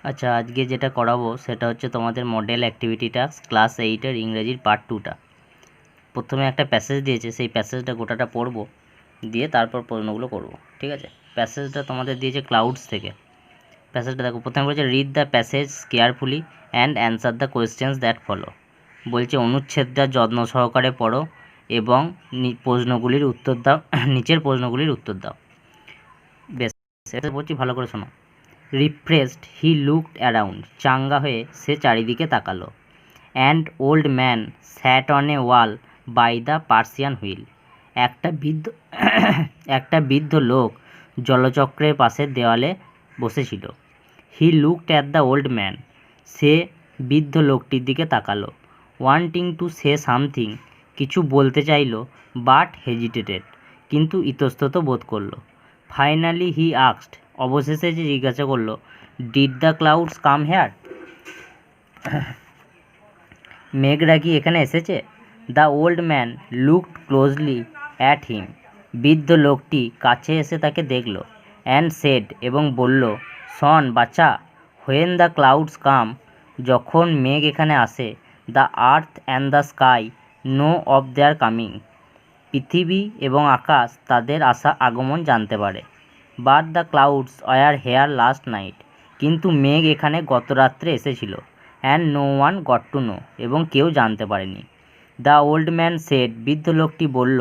আচ্ছা, আজকে যেটা করাবো সেটা হচ্ছে তোমাদের মডেল অ্যাক্টিভিটি টাস্ক ক্লাস 8-এর ইংরেজির পার্ট 2টা। প্রথমে একটা প্যাসেজ দিয়েছে, সেই প্যাসেজটা গোটাটা পড়বো, দিয়ে তারপর প্রশ্নগুলো করব, ঠিক আছে? প্যাসেজটা তোমাদের দিয়েছে ক্লাউডস থেকে। প্যাসেজটা দেখো, প্রথমে বলছে read the passage carefully and answer the questions that follow. বলছে অনুচ্ছেদটা যত্ন সহকারে পড়ো এবং প্রশ্নগুলির উত্তর দাও, নিচের প্রশ্নগুলির উত্তর দাও। বেশ, এটা বলছি, ভালো করে শোনো। রিফ্রেশড হি লুকড অ্যারাউন্ড, চাঙ্গা হয়ে সে চারিদিকে তাকালো। And old man sat on a wall by the Persian wheel, একটা বৃদ্ধ লোক জলচক্রের পাশের দেওয়ালে বসেছিল। He looked at the old man, সে বৃদ্ধ লোকটির দিকে তাকালো। ওয়ান্টিং টু সে সামথিং, কিছু বলতে চাইল, বাট হেজিটেটেড, কিন্তু ইতস্তত বোধ করলো। ফাইনালি হি আস্কড, অবশেষে যে জিজ্ঞাসা করলো, did the clouds come here, মেঘরা কি এখানে এসেছে? The old man looked closely at him, বৃদ্ধ লোকটি কাছে এসে তাকে দেখল। অ্যান্ড সেড, এবং বলল, সন বাচ্চা, হোয়েন দ্য ক্লাউডস কাম, যখন মেঘ এখানে আসে, the earth and the sky know of their coming, পৃথিবী এবং আকাশ তাদের আগমন জানতে পারে। But the clouds were here last night, কিন্তু মেঘ এখানে গত রাত্রে এসেছিল। And no one got to know, এবং কেউ জানতে পারেনি। দ্য ওল্ড ম্যান সেড, বৃদ্ধ লোকটি বলল,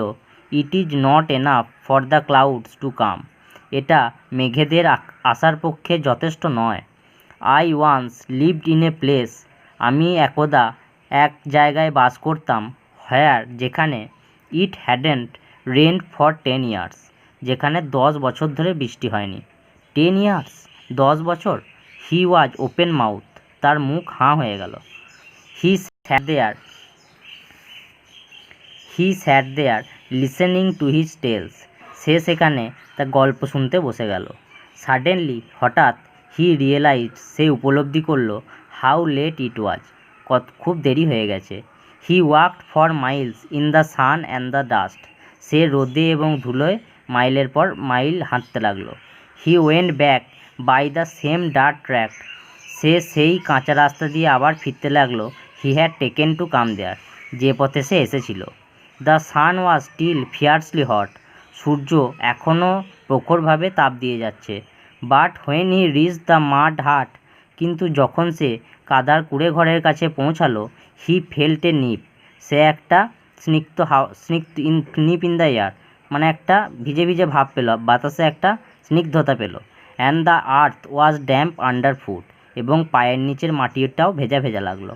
it is not enough for the clouds to come, এটা মেঘেদের আসার পক্ষে যথেষ্ট নয়। I once lived in a place, আমি একদা এক জায়গায় বাস করতাম, হোয়ার যেখানে, it hadn't rained for 10 years, যেখানে 10 বছর ধরে বৃষ্টি হয়নি। 10 ইয়ার্স, 10 বছর। হি ওয়াজ ওপেন মাউথ, তার মুখ হাঁ হয়ে গেল। হি স্যাট দেয়ার লিসেনিং টু হিজ টেলস, সে সেখানে তার গল্প শুনতে বসে গেল। সাডেনলি, হঠাৎ, হি রিয়েলাইজ, সে উপলব্ধি করল, হাউ লেট ইট ওয়াজ, খুব দেরি হয়ে গেছে। He walked for miles in the sun and the dust, সে রোদে এবং ধুলোয় মাইলের পর মাইল হাঁটতে লাগলো। He went back by the same dirt track, সে সেই কাঁচা রাস্তা দিয়ে আবার ফিরতে লাগলো। He had taken to come there, যে পথে সে এসেছিল। The sun was still fiercely hot, সূর্য এখনও প্রখরভাবে তাপ দিয়ে যাচ্ছে। But when he reach the mud hut, কিন্তু যখন সে কাদার কুঁড়ে ঘরের কাছে পৌঁছালো, হি ফেল্ট এ নিপ, সে একটা নিপ ইন দ্য এয়ার, মানে একটা ভিজে ভিজে ভাব পেল, বাতাসে একটা স্নিগ্ধতা পেল। And the earth was damp under foot, এবং পায়ের নিচের মাটিটাও ভেজা ভেজা লাগলো।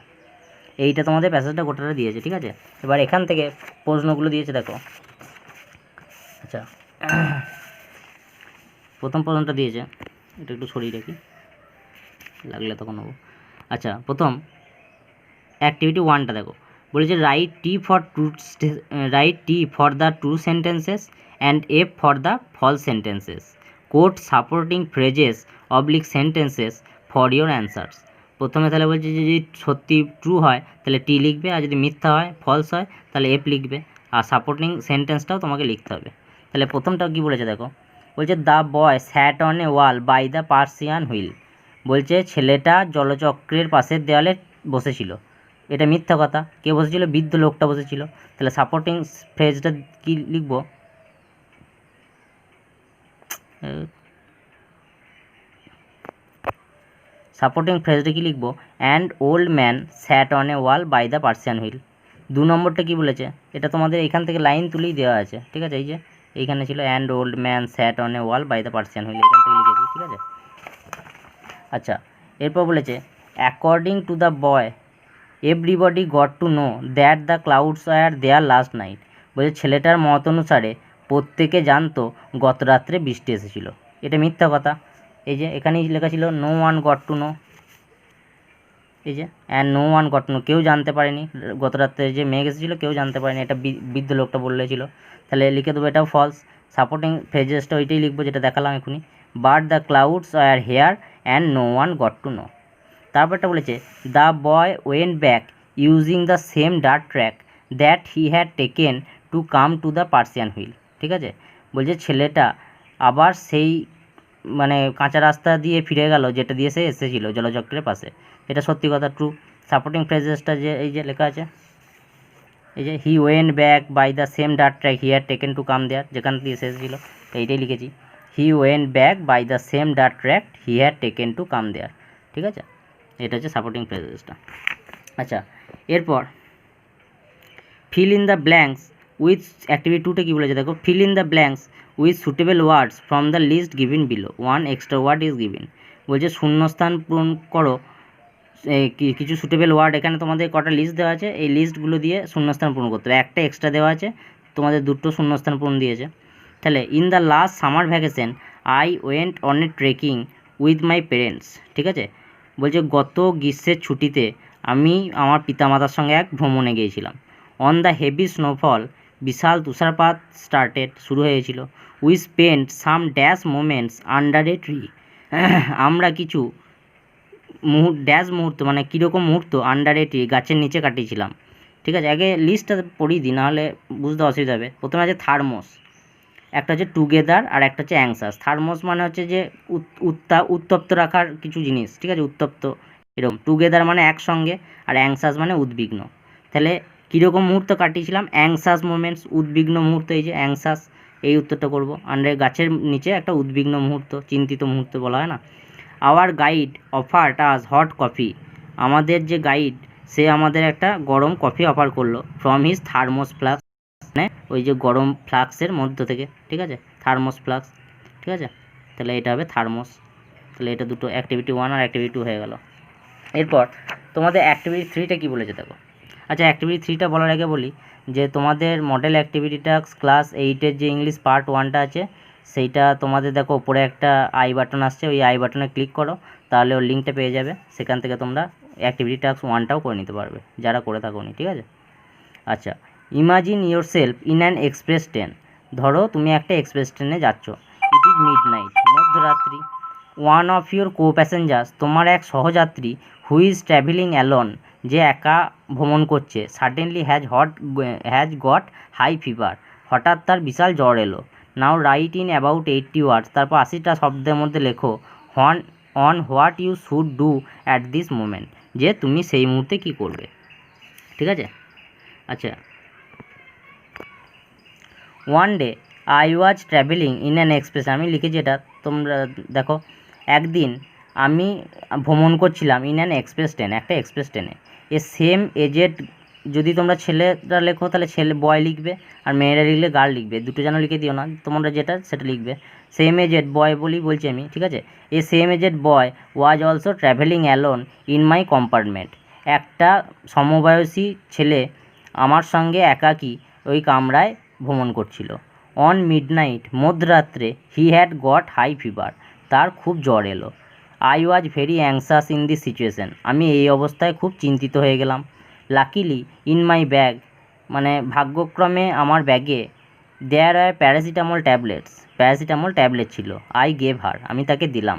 এইটা তোমাদের প্যাসেজটা গোটাটা দিয়েছে, ঠিক আছে? এবার এখান থেকে প্রশ্নগুলো দিয়েছে, দেখো। আচ্ছা, প্রথম প্রশ্নটা দিয়েছে, এটা একটু সরিয়ে রাখি, লাগলে তখন হবো। আচ্ছা, প্রথম অ্যাক্টিভিটি 1টা দেখো, বলেছে write T for the true sentences and F for the false sentences, quote supporting phrases oblique sentences for your answers. প্রথমে তাহলে বলছে যে যদি সত্যি ট্রু হয় তাহলে টি লিখবে, আর যদি মিথ্যা হয়, ফলস হয়, তাহলে এফ লিখবে, আর সাপোর্টিং সেন্টেন্সটাও তোমাকে লিখতে হবে। তাহলে প্রথমটা কী বলেছে দেখো, বলছে the boy sat on a wall by the Persian wheel, বলছে ছেলেটা জলচক্রের পাশের দেওয়ালে বসেছিল। এটা মিথ্যা কথা, কে বসেছিল? বৃদ্ধ লোকটা বসেছিল। তাহলে সাপোর্টিং ফ্রেজটা কী লিখব? সাপোর্টিং ফ্রেজটা কী লিখব? And old man sat on a wall by the Persian wheel. 2 নম্বরটা কী বলেছে? এটা তোমাদের এখান থেকে লাইন তুলেই দেওয়া আছে, ঠিক আছে? এই যে এইখানে ছিল and old man sat on a wall by the Persian wheel, এখান থেকে লিখেছি, ঠিক আছে? আচ্ছা, এরপর বলেছে according to the boy everybody got to know that the clouds were there last night, বলছে ছেলেটার মত অনুসারে প্রত্যেকে জানতো গত রাত্রে বৃষ্টি এসেছিল। এটা মিথ্যা কথা। এই যে এখানেই লেখা ছিল no one got to know, এই যে and no one got to know, কেউ জানতে পারেনি গত রাত্রে যে মেঘ এসেছিলো, কেউ জানতে পারেনি, এটা বৃদ্ধ লোকটা বলেছিল। তাহলে লিখে দেবো এটাও ফলস। সাপোর্টিং ফ্রেজেসটা ওইটাই লিখবো যেটা দেখালাম এখনই, but the clouds were here and no one got to know. তারপরটা বলেছে the boy went back using the same dirt track that he had taken to come to the Persian wheel, ঠিক আছে? বলছে ছেলেটা আবার সেই মানে কাঁচা রাস্তা দিয়ে ফিরে গেল যেটা দিয়ে সে এসেছিল জলচক্রের পাশে। এটা সত্যি কথা, ট্রু। সাপোর্টিং ফ্রেজেসটা যে এই যে লেখা আছে, এই যে he went back by the same dirt track he had taken to come there, যেখান দিয়ে এসেছিল, এইটাই লিখেছি। He went back by the same dirt track he had taken to come there, ঠিক আছে। এটা হচ্ছে সাপোর্টিং ফ্রেজেসটা। আচ্ছা, এরপর fill in the blanks with activity 2তে কী বলেছে দেখো, fill in the blanks with suitable words from the list given below, one extra word is given. বলছে শূন্যস্থান পূরণ করো, কিছু সুটেবল ওয়ার্ড, এখানে তোমাদের কটা লিস্ট দেওয়া আছে, এই লিস্টগুলো দিয়ে শূন্যস্থান পূরণ করতে হবে। একটা এক্সট্রা দেওয়া আছে, তোমাদের দুটো শূন্যস্থান পূরণ দিয়েছে। তাহলে in the last summer vacation I went on a trekking with my parents, ঠিক আছে। বলছে গত গ্রীষ্মের ছুটিতে আমি আমার পিতামাতার সঙ্গে এক ভ্রমণে গিয়েছিলাম। অন দ্য হেভি স্নোফল, বিশাল তুষারপাত স্টার্টেড, শুরু হয়েছিল। We spent some dash moments under a tree, আমরা কিছু ড্যাশ মুহূর্ত, মানে কীরকম মুহূর্ত, আন্ডার এ ট্রি, গাছের নিচে কাটিয়েছিলাম, ঠিক আছে। আগে লিস্টটা পড়িয়ে দিই, নাহলে বুঝতে অসুবিধা হবে। প্রথমে আছে থার্মোস, একটা হচ্ছে টুগেদার, আর একটা হচ্ছে অ্যাংসাস। থার্মোস মানে হচ্ছে যে উত্তপ্ত রাখার কিছু জিনিস, ঠিক আছে, উত্তপ্ত এরকম। টুগেদার মানে একসঙ্গে, আর অ্যাংসাস মানে উদ্বিগ্ন। তাহলে কীরকম মুহূর্ত কাটিয়েছিলাম, অ্যাংসাস মোমেন্টস, উদ্বিগ্ন মুহূর্ত, এই যে অ্যাংসাস, এই উত্তরটা করবো। আন্ডার গাছের নিচে একটা উদ্বিগ্ন মুহূর্ত, চিন্তিত মুহূর্ত বলা হয় না। আওয়ার গাইড অফার্ড আস হট কফি, আমাদের যে গাইড সে আমাদের একটা গরম কফি অফার করলো, ফ্রম হিজ থার্মোস ফ্লাস্ক, মানে ওই যে গরম ফ্লাক্সের মধ্য থেকে, ঠিক আছে, থার্মোস ফ্লাক্স, ঠিক আছে। তাহলে এটা হবে থার্মোস। তাহলে এটা দুটো অ্যাক্টিভিটি 1 আর অ্যাক্টিভিটি 2 হয়ে গেল। এরপর তোমাদের অ্যাক্টিভিটি 3টা কী বলেছে দেখো। আচ্ছা, অ্যাক্টিভিটি 3টা বলার আগে বলি যে তোমাদের মডেল অ্যাক্টিভিটি টাস্ক ক্লাস 8-এর যে ইংলিশ পার্ট 1টা আছে, সেইটা তোমাদের দেখো ওপরে একটা আই বাটন আসছে, ওই আই বাটনে ক্লিক করো, তাহলে ওর লিঙ্কটা পেয়ে যাবে। সেখান থেকে তোমরা অ্যাক্টিভিটি টাস্ক 1টাও করে নিতে পারবে যারা করে থাকোনি, ঠিক আছে। আচ্ছা, imagine yourself in an express train, ধরো তুমি একটা এক্সপ্রেস ট্রেনে যাচ্ছ। ইট ইজ মিড নাইট, মধ্যরাত্রি। One of your co-passengers, তোমার এক সহযাত্রী, হু ইজ ট্র্যাভেলিং অ্যালোন, যে একা ভ্রমণ করছে, suddenly has got high fever, হঠাৎ তার বিশাল জ্বর এলো। Now write in about 80 words, তারপর 80টা শব্দের মধ্যে লেখো on what you should do at this moment, যে তুমি সেই মুহূর্তে কী করবে, ঠিক আছে। আচ্ছা, one day I was travelling in an express, আমি লিখেছি এটা, তোমরা দেখো। একদিন আমি ভ্রমণ করছিলাম ইন অ্যান এক্সপ্রেস ট্রেন, একটা এক্সপ্রেস ট্রেনে। এ সেম এজেড, যদি তোমরা ছেলেরা লেখো তাহলে ছেলে বয় লিখবে, আর মেয়েরা লিখলে গার্ল লিখবে, দুটো যেন লিখে দিও না, তোমরা যেটা সেটা লিখবে। সেম এজেড বয় বলছি আমি, ঠিক আছে। A same aged boy was also travelling alone in my compartment, একটা সমবয়সী ছেলে আমার সঙ্গে একাকী ওই কামরায় ভ্রমণ করছিল। অন মিডনাইট, মধ্যরাত্রে, he had got high fever, তার খুব জ্বর এলো। I was very anxious in this situation, আমি এই অবস্থায় খুব চিন্তিত হয়ে গেলাম। লাকিলি ইন মাই ব্যাগ, মানে ভাগ্যক্রমে আমার ব্যাগে, দেয়ার আর প্যারাসিটামল ট্যাবলেট ছিল। আই গেভ হার, আমি তাকে দিলাম।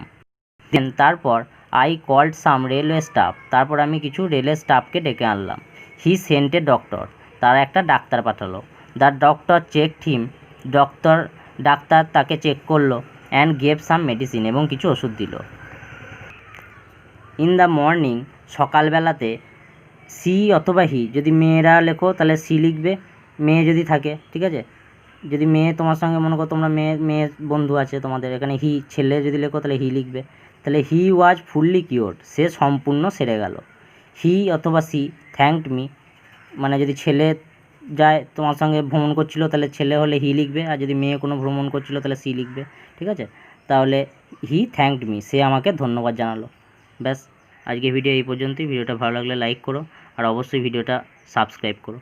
দেন তারপর I called some railway staff, তারপর আমি কিছু রেলওয়ে স্টাফকে ডেকে আনলাম। হি সেন্ট এ ডক্টর, তারা একটা ডাক্তার পাঠালো। The doctor checked him, doctor তাকে চেক করলো। অ্যান্ড গেভ সাম মেডিসিন, এবং কিছু ওষুধ দিল। ইন দ্য মর্নিং, সকালবেলাতে, সি অথবা হি, যদি মেয়েরা লেখো তাহলে সি লিখবে, মেয়ে যদি থাকে, ঠিক আছে। যদি মেয়ে তোমার সঙ্গে মনে করো তোমরা মেয়ে বন্ধু আছে তোমাদের, এখানে হি, ছেলে যদি লেখো তাহলে হি লিখবে। তাহলে হি ওয়াজ ফুললি কিওর্ড, সে সম্পূর্ণ সেরে গেল। হি অথবা সি থ্যাঙ্কড মি, মানে যদি ছেলে যায় তোমার সঙ্গে ভ্রমণ করছিল তাহলে ছেলে হলে হি লিখবে, আর যদি মেয়ে কোনো ভ্রমণ করছিল তাহলে সি লিখবে, ঠিক আছে। তাহলে হি থ্যাঙ্কড মি, সে আমাকে ধন্যবাদ জানালো। ব্যাস, আজকে ভিডিও এই পর্যন্তই। ভিডিওটা ভালো লাগলে লাইক করো, আর অবশ্যই ভিডিওটা সাবস্ক্রাইব করো।